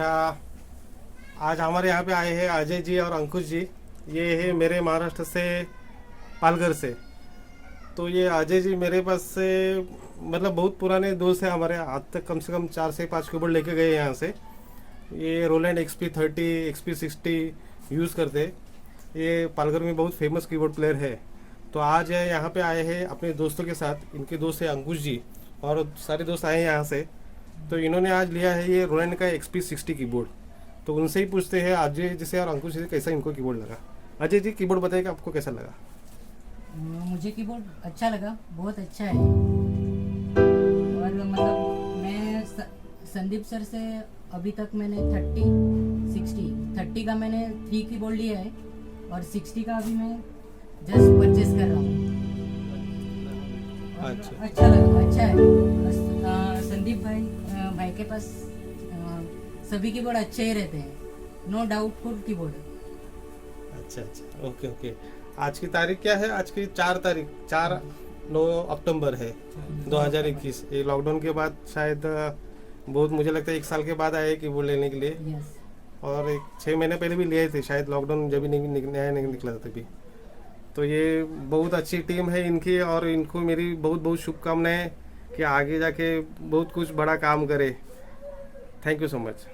अच्छा, आज हमारे यहाँ पे आए हैं अजय जी और अंकुश जी। ये है मेरे महाराष्ट्र से, पालघर से। तो ये अजय जी मेरे पास से मतलब बहुत पुराने दोस्त हैं हमारे, आज तक कम से कम 4 से 5 कीबोर्ड लेके गए यहाँ से। ये रोलैंड XP30 XP60 यूज़ करते हैं। ये पालघर में बहुत फेमस कीबोर्ड प्लेयर है। तो आज ये यहाँ पे आए हैं अपने दोस्तों के साथ। इनके दोस्त है अंकुश जी और सारे दोस्त आए हैं यहाँ से। तो इन्होंने आज लिया है ये रोलैंड का XP60 कीबोर्ड। तो उनसे ही पूछते हैं अजय जी से और अंकुश जी से कैसा इनको कीबोर्ड लगा। अजय जी, कीबोर्ड बताइएगा आपको कैसा लगा। मुझे कीबोर्ड अच्छा लगा, बहुत अच्छा है। और मतलब मैं संदीप सर से अभी तक मैंने 30 का मैंने 3 कीबोर्ड लिया है और 60 का अभी मैं जस्ट परचेस कर रहा हूँ। अच्छा। अच्छा लगा, अच्छा है। संदीप भाई के पास सभी कीबोर्ड अच्छे ही रहते हैं, नो डाउटफुल कीबोर्ड। अच्छा अच्छा, ओके ओके। आज की तारीख क्या है? आज की 4 अक्टूबर है 2021। ये लॉकडाउन के बाद शायद बहुत, मुझे लगता है 1 साल के बाद आए कीबोर्ड लेने के लिए। यस। और 6 महीने पहले भी लिए थे शायद, लॉकडाउन जब भी नया नहीं निकला था तभी। तो ये बहुत अच्छी टीम है इनकी और इनको मेरी बहुत बहुत शुभकामनाएं कि आगे जाके बहुत कुछ बड़ा काम करे। Thank you so much.